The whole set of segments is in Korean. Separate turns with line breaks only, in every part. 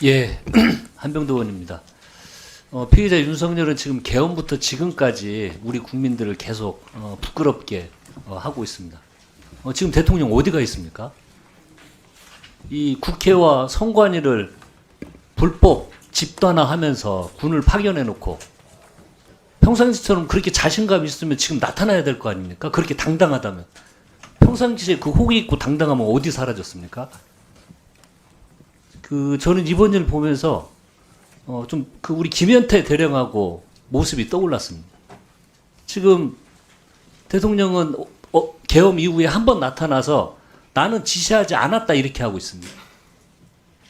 예, 한병도 의원입니다. 피의자 윤석열은 지금 개헌부터 지금까지 우리 국민들을 계속 부끄럽게 하고 있습니다. 지금 대통령 어디가 있습니까? 이 국회와 선관위를 불법 집단화하면서 군을 파견해놓고 평상시처럼 그렇게 자신감 있으면 지금 나타나야 될 거 아닙니까? 그렇게 당당하다면. 평상시에 그 호기 있고 당당하면 어디 사라졌습니까? 저는 이번 일 보면서 좀 우리 김현태 대령하고 모습이 떠올랐습니다. 지금 대통령은 계엄 이후에 한 번 나타나서 나는 지시하지 않았다 이렇게 하고 있습니다.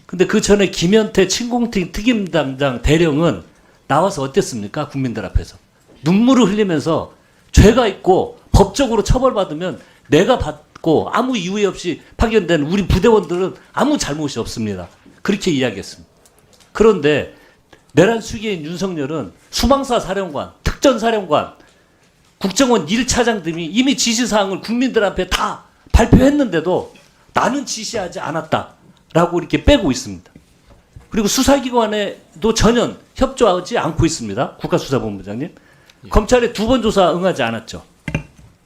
근데 그 전에 김현태 침공팀 특임담당 대령은 나와서 어땠습니까? 국민들 앞에서. 눈물을 흘리면서 죄가 있고 법적으로 처벌받으면 내가 받고 아무 이유 없이 파견된 우리 부대원들은 아무 잘못이 없습니다. 그렇게 이야기했습니다. 그런데 내란 수기인 윤석열은 수방사 사령관, 특전사령관, 국정원 1차장 등이 이미 지시사항을 국민들 앞에 다 발표했는데도 나는 지시하지 않았다라고 이렇게 빼고 있습니다. 그리고 수사기관에도 전혀 협조하지 않고 있습니다. 국가수사본부장님. 예. 검찰에 2번 조사 응하지 않았죠.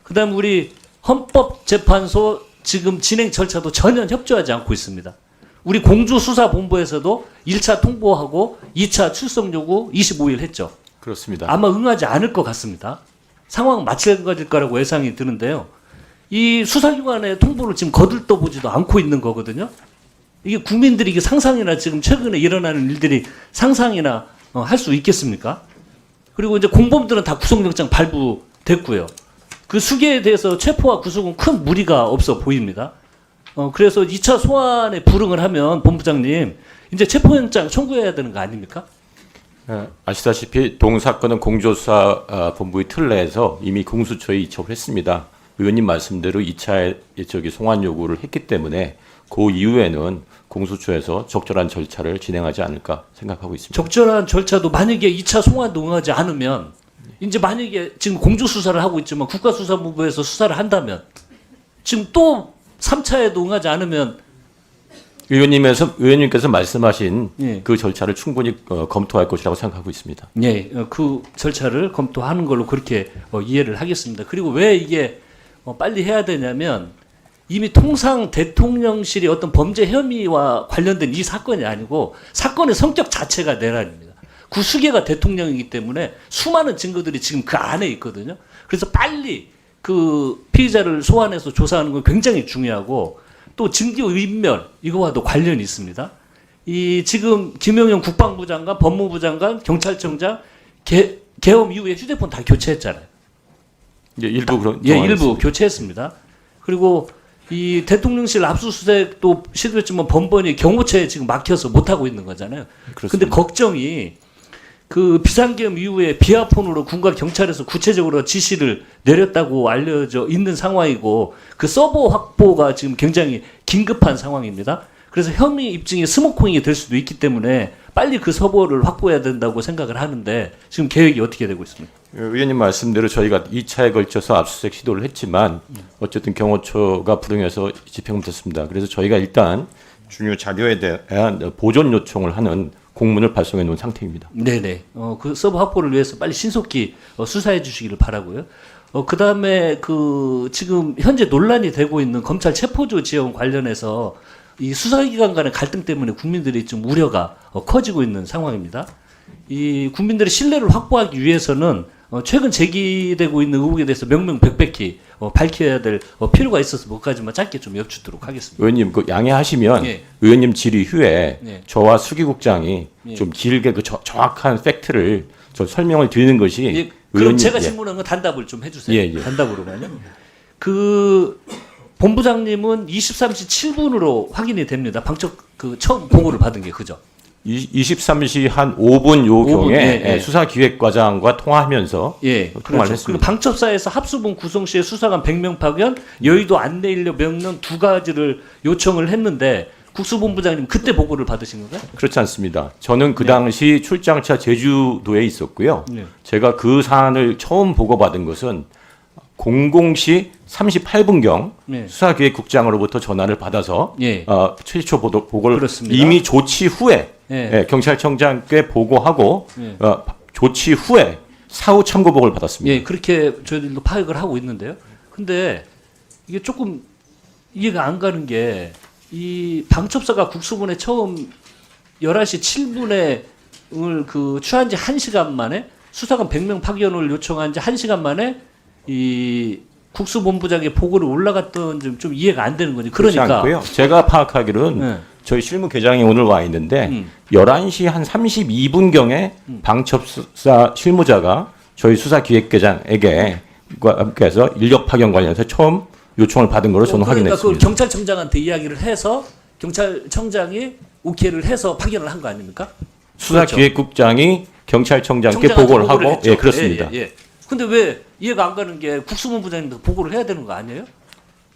그 다음 우리 헌법재판소 지금 진행 절차도 전혀 협조하지 않고 있습니다. 우리 공주수사본부에서도 1차 통보하고 2차 출석 요구 25일 했죠.
그렇습니다.
아마 응하지 않을 것 같습니다. 상황 마찬가지일 거라고 예상이 드는데요. 이 수사기관의 통보를 지금 거들떠보지도 않고 있는 거거든요. 이게 국민들이 이게 상상이나 지금 최근에 일어나는 일들이 상상이나 할 수 있겠습니까? 그리고 이제 공범들은 다 구속영장 발부됐고요. 그 수계에 대해서 체포와 구속은 큰 무리가 없어 보입니다. 그래서 2차 소환에 불응을 하면 본부장님 이제 체포영장 청구해야 되는 거 아닙니까?
아시다시피 동사건은 공조수사본부의 틀 내에서 이미 공수처에 이첩을 했습니다. 의원님 말씀대로 2차 송환 요구를 했기 때문에 그 이후에는 공수처에서 적절한 절차를 진행하지 않을까 생각하고 있습니다.
적절한 절차도 만약에 2차 송환도 응하지 않으면 이제 만약에 지금 공조수사를 하고 있지만 국가수사본부에서 수사를 한다면 지금 또 3차에도 응하지 않으면
의원님께서 말씀하신
예.
그 절차를 충분히 검토할 것이라고 생각하고 있습니다.
예, 그 절차를 검토하는 걸로 그렇게 이해를 하겠습니다. 그리고 왜 이게 빨리 해야 되냐면 이미 통상 대통령실이 어떤 범죄 혐의와 관련된 이 사건이 아니고 사건의 성격 자체가 내란입니다. 그 수계가 대통령이기 때문에 수많은 증거들이 지금 그 안에 있거든요. 그래서 빨리 그 피의자를 소환해서 조사하는 건 굉장히 중요하고 또 증거 인멸 이거와도 관련이 있습니다. 이 지금 김용현 국방부 장관, 법무부 장관, 경찰청장 계엄 이후에 휴대폰 다 교체했잖아요.
예, 일부 그런
일부 교체했습니다. 그리고 이 대통령실 압수수색도 시도했지만 번번이 경호처에 지금 막혀서 못 하고 있는 거잖아요. 그런데 걱정이 그 비상계엄 이후에 비아폰으로 군과 경찰에서 구체적으로 지시를 내렸다고 알려져 있는 상황이고 그 서버 확보가 지금 굉장히 긴급한 상황입니다. 그래서 혐의 입증이 스모킹이 될 수도 있기 때문에 빨리 그 서버를 확보해야 된다고 생각을 하는데 지금 계획이 어떻게 되고 있습니까?
의원님 말씀대로 저희가 2차에 걸쳐서 압수수색 시도를 했지만 어쨌든 경호처가 불응해서 집행됐습니다. 그래서 저희가 일단 중요 자료에 대한 보존 요청을 하는 공문을 발송해 놓은 상태입니다.
네네. 그 서버 확보를 위해서 빨리 신속히 수사해 주시기를 바라고요. 그 다음에 지금 현재 논란이 되고 있는 검찰 체포조 지원 관련해서 이 수사기관 간의 갈등 때문에 국민들이 좀 우려가 커지고 있는 상황입니다. 이 국민들의 신뢰를 확보하기 위해서는 최근 제기되고 있는 의혹에 대해서 명명백백히 밝혀야 될 필요가 있어서 뭐까지만 짧게 좀 여쭙도록 하겠습니다.
의원님 양해하시면
예.
의원님 질의 후에
예.
저와 수기국장이
예.
좀 길게 정확한 팩트를 설명을 드리는 것이
예. 그럼 제가 질문한 건 단답을 좀 해주세요.
예.
단답으로만요. 본부장님은 23시 7분으로 확인이 됩니다. 방첩 처음 보고를 받은 게 그죠?
23시 한 5분 요경에
예.
수사기획과장과 통화하면서 통화를
그렇죠.
했습니다.
그리고 방첩사에서 합수본 구성시에 수사관 100명 파견, 여의도 안내인력 명령 2가지를 요청을 했는데 국수본부장님 그때 보고를 받으신 건가요?
그렇지 않습니다. 저는 그 당시 출장차 제주도에 있었고요.
네.
제가 그 사안을 처음 보고받은 것은 00시 38분경 수사기획국장으로부터 전화를 받아서 최초 보고를
그렇습니다.
이미 조치 후에
예.
예, 경찰청장께 보고하고
예.
조치 후에 사후 참고복을 받았습니다.
예, 그렇게 저희들도 파악을 하고 있는데요. 근데 이게 조금 이해가 안 가는 게 이 방첩사가 국수본에 처음 11시 7분에 그 취한 지 1시간 만에 수사관 100명 파견을 요청한 지 1시간 만에 이 국수본부장의 보고를 올라갔던 좀 이해가 안 되는 거죠.
그렇지
그러니까
않고요. 제가 파악하기로는
네.
저희 실무계장이 오늘 와 있는데 11시 한 32분경에 방첩사 실무자가 저희 수사기획계장에게 함께해서 인력 파견 관련해서 처음 요청을 받은 걸로 저는
그러니까
확인했습니다.
그 경찰청장한테 이야기를 해서 경찰청장이 오케이를 해서 파견을 한 거 아닙니까?
수사기획국장이 경찰청장께
청장한테
보고를 하고
했죠.
예, 그렇습니다.
예. 근데 왜 이해가 안 가는 게 국수본부장님도 보고를 해야 되는 거 아니에요?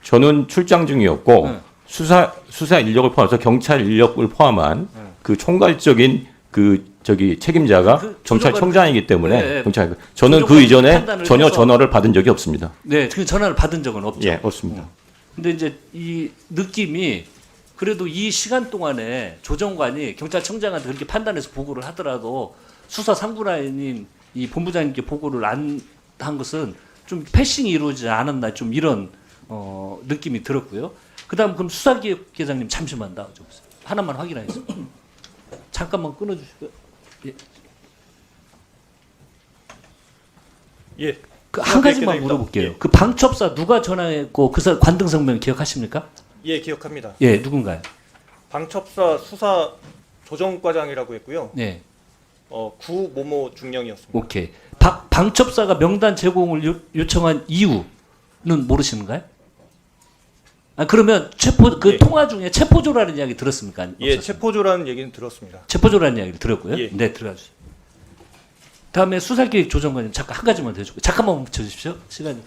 저는 출장 중이었고
네.
수사 인력을 포함해서 경찰 인력을 포함한 그 총괄적인 책임자가
그
경찰청장이기 때문에
네.
저는 그 이전에
판단을
전혀
해서
전화를 받은 적이 없습니다.
네, 그 전화를 받은 적은 없죠.
예, 없습니다.
근데 이제 이 느낌이 그래도 이 시간 동안에 조정관이 경찰청장한테 그렇게 판단해서 보고를 하더라도 수사 3구라인인 이 본부장님께 보고를 안 한 것은 좀 패싱이 이루어지지 않았나 좀 이런 느낌이 들었고요. 그다음 그럼 수사기획계장님 잠시만 나와주세요. 하나만 확인하겠습니다. 잠깐만 끊어주시고요. 예.
예.
그 한 가지만
수사기획계장입니다.
물어볼게요.
예.
그 방첩사 누가 전화했고 그 관등성명 기억하십니까?
예, 기억합니다.
예, 누군가요?
방첩사 수사 조정과장이라고 했고요.
네,
구모모 중령이었습니다.
오케이. 방첩사가 명단 제공을 요청한 이유는 모르시는가요? 아 그러면 그
예.
통화 중에 체포조라는 이야기 들었습니까?
예,
없었습니까?
체포조라는 얘기는 들었습니다.
체포조라는 이야기를 들었고요.
예.
네, 들어가 주세요. 다음에 수사기획 조정관님 잠깐 한 가지만 더 해주고 잠깐만 멈춰 주십시오. 시간이.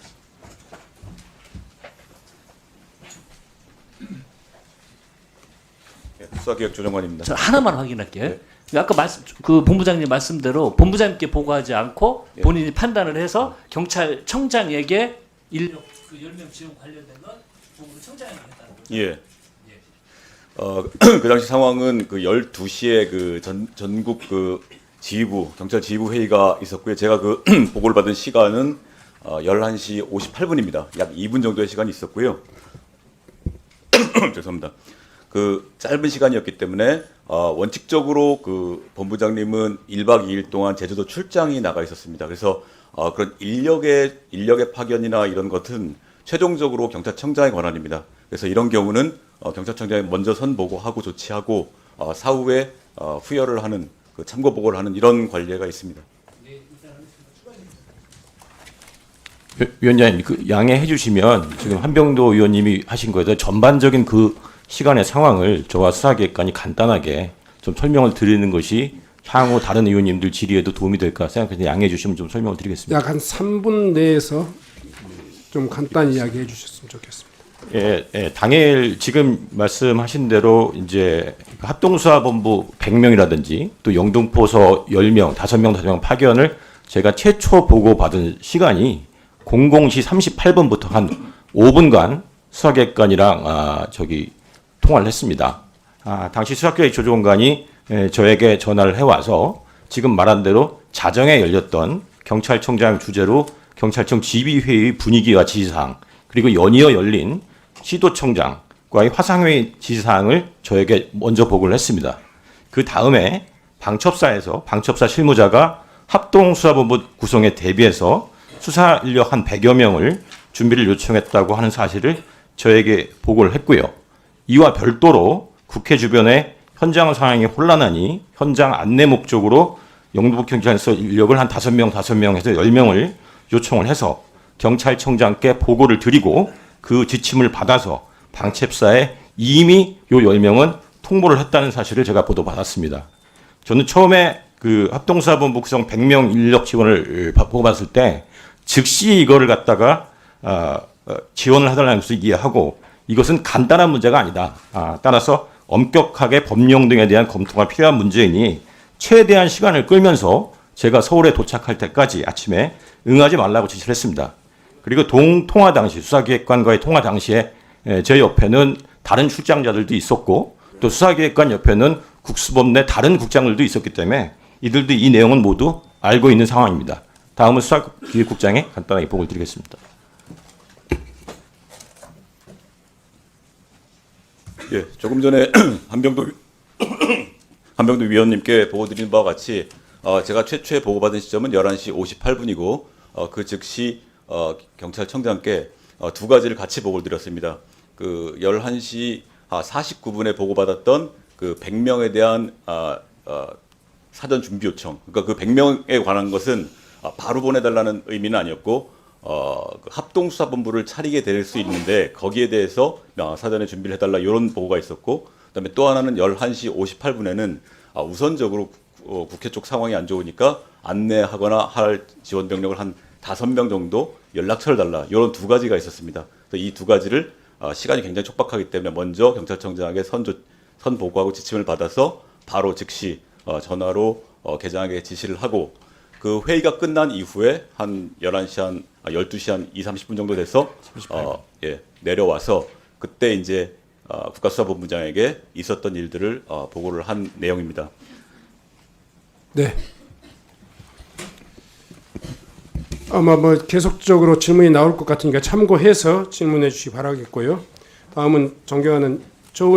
수사기획조정관입니다.
저 하나만 확인할게요.
네.
아까 그 본부장님 말씀대로 본부장님께 보고하지 않고
예.
본인이 판단을 해서 경찰청장에게 인력 그 10명 지원 관련된 건 보고를 청장에게 했다는 거죠.
예. 그 당시 상황은 그 12시에 그 전국 그 지휘부 경찰 지휘부 회의가 있었고요. 제가 그 보고를 받은 시간은 11시 58분입니다. 약 2분 정도의 시간이 있었고요. 죄송합니다. 그 짧은 시간이었기 때문에 원칙적으로 그 본부장님은 1박 2일 동안 제주도 출장이 나가 있었습니다. 그래서 그런 인력의 파견이나 이런 것은 최종적으로 경찰청장의 권한입니다. 그래서 이런 경우는 경찰청장이 먼저 선보고하고 조치하고 사후에 후열을 하는 그 참고 보고를 하는 이런 관례가 있습니다.
위원장님, 그 양해해 주시면 지금 한병도 의원님이 하신 거에 대해 전반적인 그 시간의 상황을 저와 수사기획관이 간단하게 좀 설명을 드리는 것이 향후 다른 의원님들 질의에도 도움이 될까 생각해서 양해해 주시면 좀 설명을 드리겠습니다.
약 한 3분 내에서 좀 간단히 이야기해 주셨으면 좋겠습니다.
예, 당일 지금 말씀하신 대로 이제 합동수사본부 100명이라든지 또 영등포서 10명, 5명 파견을 제가 최초 보고받은 시간이 00시 38분부터 한 5분간 수사기획관이랑 통화를 했습니다. 당시 수사기획 조정관이 저에게 전화를 해와서 지금 말한 대로 자정에 열렸던 경찰청장 주재로 경찰청 지휘회의 분위기와 지시사항 그리고 연이어 열린 시도청장과의 화상회의 지시사항을 저에게 먼저 보고를 했습니다. 그 다음에 방첩사 실무자가 합동수사본부 구성에 대비해서 수사 인력 한 100여 명을 준비를 요청했다고 하는 사실을 저에게 보고를 했고요. 이와 별도로 국회 주변에 현장 상황이 혼란하니 현장 안내 목적으로 영등포경찰서 인력을 한 5명 해서 10명을 요청을 해서 경찰청장께 보고를 드리고 그 지침을 받아서 방첩사에 이미 요 10명은 통보를 했다는 사실을 제가 보도받았습니다. 저는 처음에 그 합동수사본부 구성 100명 인력 지원을 보고받았을 때 즉시 이거를 갖다가 지원을 해달라는 것을 이해하고 이것은 간단한 문제가 아니다. 따라서 엄격하게 법령 등에 대한 검토가 필요한 문제이니 최대한 시간을 끌면서 제가 서울에 도착할 때까지 아침에 응하지 말라고 지시를 했습니다. 그리고 통화 당시 수사기획관과의 통화 당시에 제 옆에는 다른 출장자들도 있었고 또 수사기획관 옆에는 국수본 내 다른 국장들도 있었기 때문에 이들도 이 내용은 모두 알고 있는 상황입니다. 다음은 수사기획국장에 간단하게 보고를 드리겠습니다.
예, 조금 전에 한병도 위원님께 보고 드린 바와 같이 제가 최초에 보고받은 시점은 11시 58분이고 그 즉시 경찰청장께 두 가지를 같이 보고를 드렸습니다. 그 11시 49분에 보고받았던 그 100명에 대한 사전 준비 요청. 그러니까 그 100명에 관한 것은 바로 보내달라는 의미는 아니었고 그 합동수사본부를 차리게 될 수 있는데 거기에 대해서 사전에 준비를 해달라 이런 보고가 있었고, 그다음에 또 하나는 11시 58분에는 우선적으로 국회 쪽 상황이 안 좋으니까 안내하거나 할 지원 병력을 한 5명 정도 연락처를 달라 이런 두 가지가 있었습니다. 그래서 이 두 가지를 시간이 굉장히 촉박하기 때문에 먼저 경찰청장에게 선 보고하고 지침을 받아서 바로 즉시 전화로 계장에게 지시를 하고, 그 회의가 끝난 이후에 한 12시 한 2, 30분 정도 돼서 내려와서 그때 이제 국가수사본부장에게 있었던 일들을 보고를 한 내용입니다.
네. 아마 뭐 계속적으로 질문이 나올 것 같으니까 참고해서 질문해 주시기 바라겠고요. 다음은 존경하는